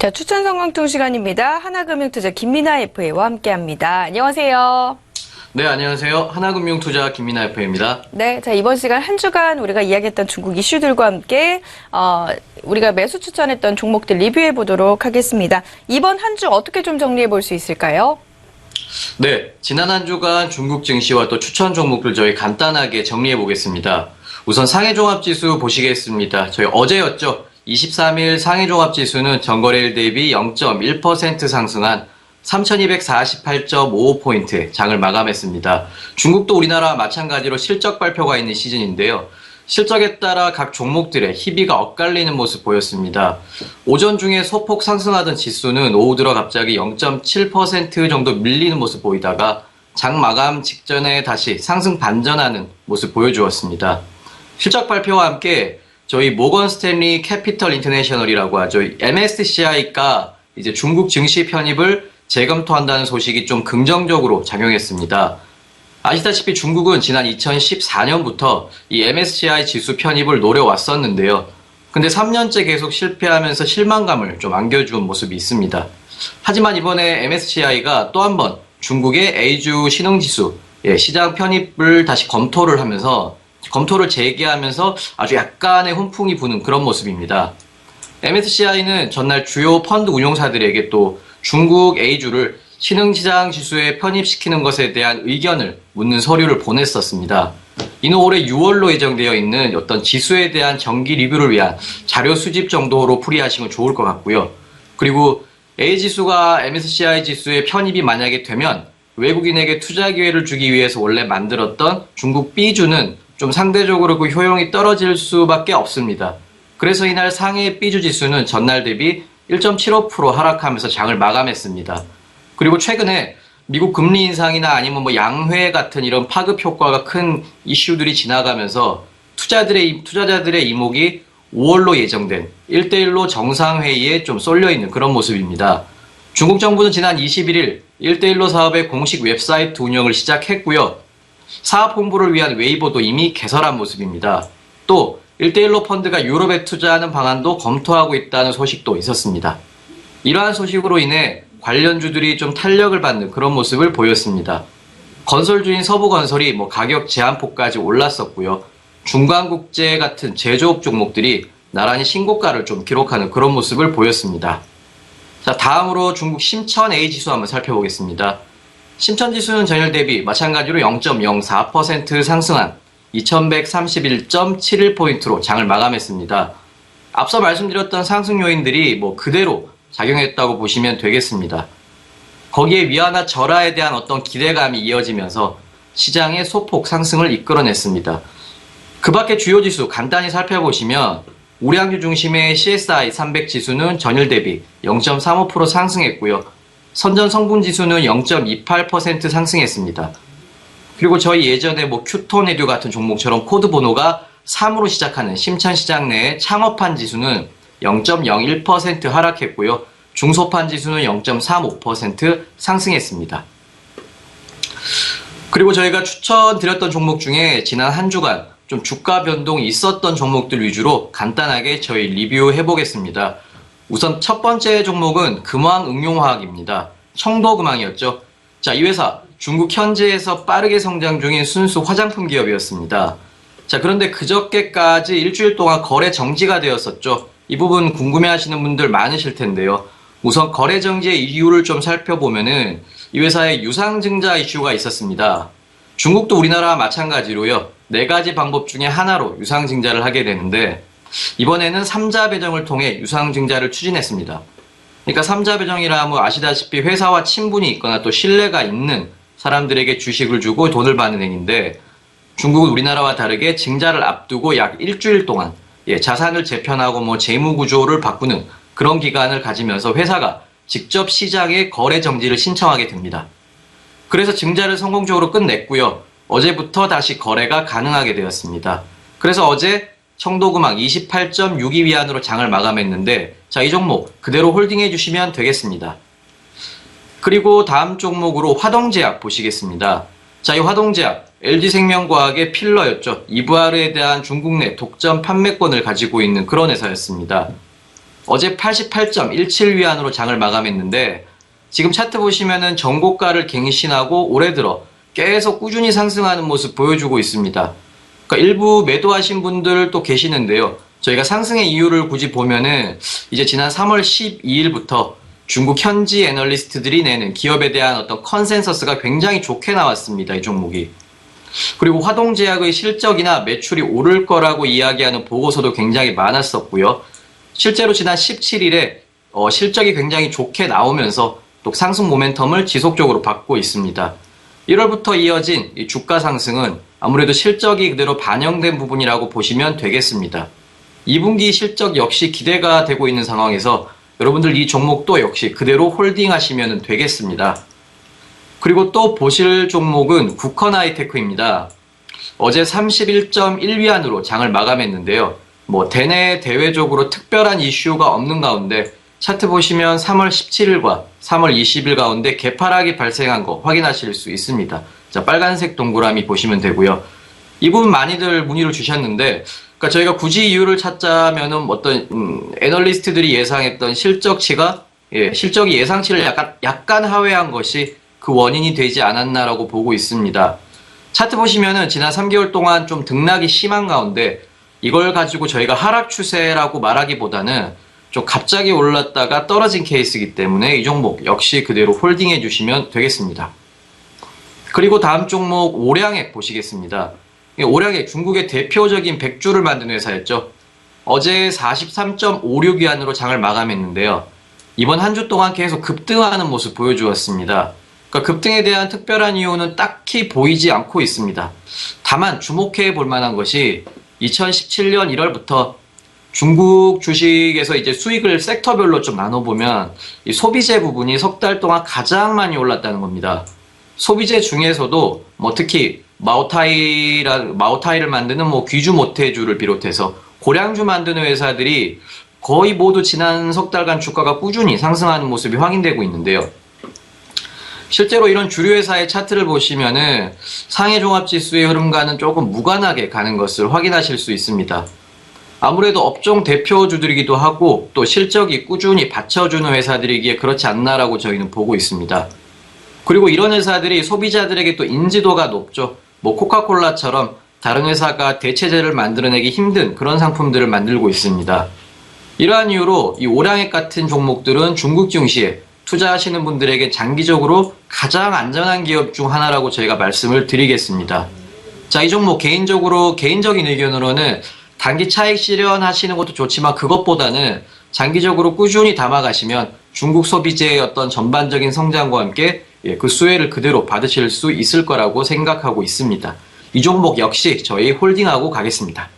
자, 추천 성광통 시간입니다. 하나금융투자 김민아 FA와 함께합니다. 안녕하세요. 네, 안녕하세요. 하나금융투자 김민아 FA입니다. 네, 자, 이번 시간 한 주간 우리가 이야기했던 중국 이슈들과 함께 우리가 매수 추천했던 종목들 리뷰해 보도록 하겠습니다. 이번 한 주 어떻게 좀 정리해 볼 수 있을까요? 네, 지난 한 주간 중국 증시와 또 추천 종목들 저희 간단하게 정리해 보겠습니다. 우선 상해종합지수 보시겠습니다. 저희 어제였죠. 23일 상해종합지수는 전거래일 대비 0.1% 상승한 3248.55포인트 장을 마감했습니다. 중국도 우리나라와 마찬가지로 실적 발표가 있는 시즌인데요. 실적에 따라 각 종목들의 희비가 엇갈리는 모습 보였습니다. 오전 중에 소폭 상승하던 지수는 오후 들어 갑자기 0.7% 정도 밀리는 모습 보이다가 장 마감 직전에 다시 상승 반전하는 모습 보여주었습니다. 실적 발표와 함께 저희 모건 스탠리 캐피털 인터내셔널이라고 하죠. MSCI가 이제 중국 증시 편입을 재검토한다는 소식이 좀 긍정적으로 작용했습니다. 아시다시피 중국은 지난 2014년부터 이 MSCI 지수 편입을 노려왔었는데요. 근데 3년째 계속 실패하면서 실망감을 좀 안겨준 모습이 있습니다. 하지만 이번에 MSCI가 또 한 번 중국의 A주 신흥지수 시장 편입을 다시 검토를 재개하면서 아주 약간의 훈풍이 부는 그런 모습입니다. MSCI는 전날 주요 펀드 운용사들에게 또 중국 A주를 신흥시장 지수에 편입시키는 것에 대한 의견을 묻는 서류를 보냈었습니다. 이는 올해 6월로 예정되어 있는 어떤 지수에 대한 정기 리뷰를 위한 자료 수집 정도로 풀이하시면 좋을 것 같고요. 그리고 A지수가 MSCI 지수에 편입이 만약에 되면 외국인에게 투자 기회를 주기 위해서 원래 만들었던 중국 B주는 좀 상대적으로 그 효용이 떨어질 수밖에 없습니다. 그래서 이날 상해 B주 지수는 전날 대비 1.75% 하락하면서 장을 마감했습니다. 그리고 최근에 미국 금리 인상이나 아니면 양회 같은 이런 파급 효과가 큰 이슈들이 지나가면서 투자자들의 이목이 5월로 예정된 1대1로 정상회의에 좀 쏠려있는 그런 모습입니다. 중국 정부는 지난 21일 1대1로 사업의 공식 웹사이트 운영을 시작했고요. 사업 홍보를 위한 웨이보도 이미 개설한 모습입니다. 또 1대1로 펀드가 유럽에 투자하는 방안도 검토하고 있다는 소식도 있었습니다. 이러한 소식으로 인해 관련주들이 좀 탄력을 받는 그런 모습을 보였습니다. 건설주인 서부건설이 가격 제한폭까지 올랐었고요. 중광국제 같은 제조업 종목들이 나란히 신고가를 좀 기록하는 그런 모습을 보였습니다. 자, 다음으로 중국 심천 A지수 한번 살펴보겠습니다. 심천지수는 전일 대비 마찬가지로 0.04% 상승한 2131.71포인트로 장을 마감했습니다. 앞서 말씀드렸던 상승 요인들이 그대로 작용했다고 보시면 되겠습니다. 거기에 위안화 절하에 대한 어떤 기대감이 이어지면서 시장의 소폭 상승을 이끌어냈습니다. 그 밖에 주요 지수 간단히 살펴보시면 우량주 중심의 CSI 300 지수는 전일 대비 0.35% 상승했고요. 선전 성분 지수는 0.28% 상승했습니다. 그리고 저희 예전에 큐톤에듀 같은 종목처럼 코드 번호가 3으로 시작하는 심천시장 내의 창업한 지수는 0.01% 하락했고요. 중소판 지수는 0.35% 상승했습니다. 그리고 저희가 추천드렸던 종목 중에 지난 한 주간 좀 주가 변동이 있었던 종목들 위주로 간단하게 저희 리뷰해 보겠습니다. 우선 첫 번째 종목은 금왕응용화학입니다. 청도금왕이었죠. 자, 이 회사 중국 현지에서 빠르게 성장 중인 순수 화장품 기업이었습니다. 자, 그런데 그저께까지 일주일 동안 거래 정지가 되었었죠. 이 부분 궁금해하시는 분들 많으실 텐데요. 우선 거래 정지의 이유를 좀 살펴보면은 이 회사의 유상증자 이슈가 있었습니다. 중국도 우리나라와 마찬가지로요. 4가지 방법 중에 하나로 유상증자를 하게 되는데 이번에는 3자 배정을 통해 유상증자를 추진했습니다. 그러니까 3자 배정이라 아시다시피 회사와 친분이 있거나 또 신뢰가 있는 사람들에게 주식을 주고 돈을 받는 행위인데 중국은 우리나라와 다르게 증자를 앞두고 약 일주일 동안 자산을 재편하고 재무 구조를 바꾸는 그런 기간을 가지면서 회사가 직접 시장에 거래 정지를 신청하게 됩니다. 그래서 증자를 성공적으로 끝냈고요. 어제부터 다시 거래가 가능하게 되었습니다. 그래서 어제 청도금왕 28.62위안으로 장을 마감했는데 자, 이 종목 그대로 홀딩해 주시면 되겠습니다. 그리고 다음 종목으로 화동제약 보시겠습니다. 자, 이 화동제약 LG생명과학의 필러였죠. 이브아르에 대한 중국 내 독점 판매권을 가지고 있는 그런 회사였습니다. 어제 88.17위안으로 장을 마감했는데 지금 차트 보시면은 전고가를 갱신하고 올해 들어 계속 꾸준히 상승하는 모습 보여주고 있습니다. 그러니까 일부 매도하신 분들도 계시는데요. 저희가 상승의 이유를 굳이 보면은 이제 지난 3월 12일부터 중국 현지 애널리스트들이 내는 기업에 대한 어떤 컨센서스가 굉장히 좋게 나왔습니다. 이 종목이. 그리고 화동제약의 실적이나 매출이 오를 거라고 이야기하는 보고서도 굉장히 많았었고요. 실제로 지난 17일에 실적이 굉장히 좋게 나오면서 또 상승 모멘텀을 지속적으로 받고 있습니다. 1월부터 이어진 이 주가 상승은 아무래도 실적이 그대로 반영된 부분이라고 보시면 되겠습니다. 2분기 실적 역시 기대가 되고 있는 상황에서 여러분들 이 종목도 역시 그대로 홀딩하시면 되겠습니다. 그리고 또 보실 종목은 국헌 하이테크입니다. 어제 31.1위안으로 장을 마감했는데요. 대내 대외적으로 특별한 이슈가 없는 가운데 차트 보시면 3월 17일과 3월 20일 가운데 개파락이 발생한 거 확인하실 수 있습니다. 자, 빨간색 동그라미 보시면 되고요. 이 부분 많이들 문의를 주셨는데, 그러니까 저희가 굳이 이유를 찾자면은 어떤 애널리스트들이 예상했던 실적치가 실적이 예상치를 약간 하회한 것이 그 원인이 되지 않았나라고 보고 있습니다. 차트 보시면은 지난 3개월 동안 좀 등락이 심한 가운데 이걸 가지고 저희가 하락 추세라고 말하기보다는 좀 갑자기 올랐다가 떨어진 케이스이기 때문에 이 종목 역시 그대로 홀딩해 주시면 되겠습니다. 그리고 다음 종목 오량액 보시겠습니다. 오량액 중국의 대표적인 백주를 만드는 회사였죠. 어제 43.56위안으로 장을 마감했는데요. 이번 한 주 동안 계속 급등하는 모습 보여주었습니다. 그러니까 급등에 대한 특별한 이유는 딱히 보이지 않고 있습니다. 다만 주목해 볼 만한 것이 2017년 1월부터 중국 주식에서 이제 수익을 섹터별로 좀 나눠보면 이 소비재 부분이 석 달 동안 가장 많이 올랐다는 겁니다. 소비재 중에서도 특히 마오타이를 만드는 귀주 모태주를 비롯해서 고량주 만드는 회사들이 거의 모두 지난 석 달간 주가가 꾸준히 상승하는 모습이 확인되고 있는데요. 실제로 이런 주류 회사의 차트를 보시면은 상해 종합지수의 흐름과는 조금 무관하게 가는 것을 확인하실 수 있습니다. 아무래도 업종 대표주들이기도 하고 또 실적이 꾸준히 받쳐주는 회사들이기에 그렇지 않나라고 저희는 보고 있습니다. 그리고 이런 회사들이 소비자들에게 또 인지도가 높죠. 코카콜라처럼 다른 회사가 대체제를 만들어내기 힘든 그런 상품들을 만들고 있습니다. 이러한 이유로 이 오량액 같은 종목들은 중국 증시에 투자하시는 분들에게 장기적으로 가장 안전한 기업 중 하나라고 저희가 말씀을 드리겠습니다. 자, 이 종목 개인적인 의견으로는 단기 차익 실현하시는 것도 좋지만 그것보다는 장기적으로 꾸준히 담아가시면 중국 소비재의 어떤 전반적인 성장과 함께 그 수혜를 그대로 받으실 수 있을 거라고 생각하고 있습니다. 이 종목 역시 저희 홀딩하고 가겠습니다.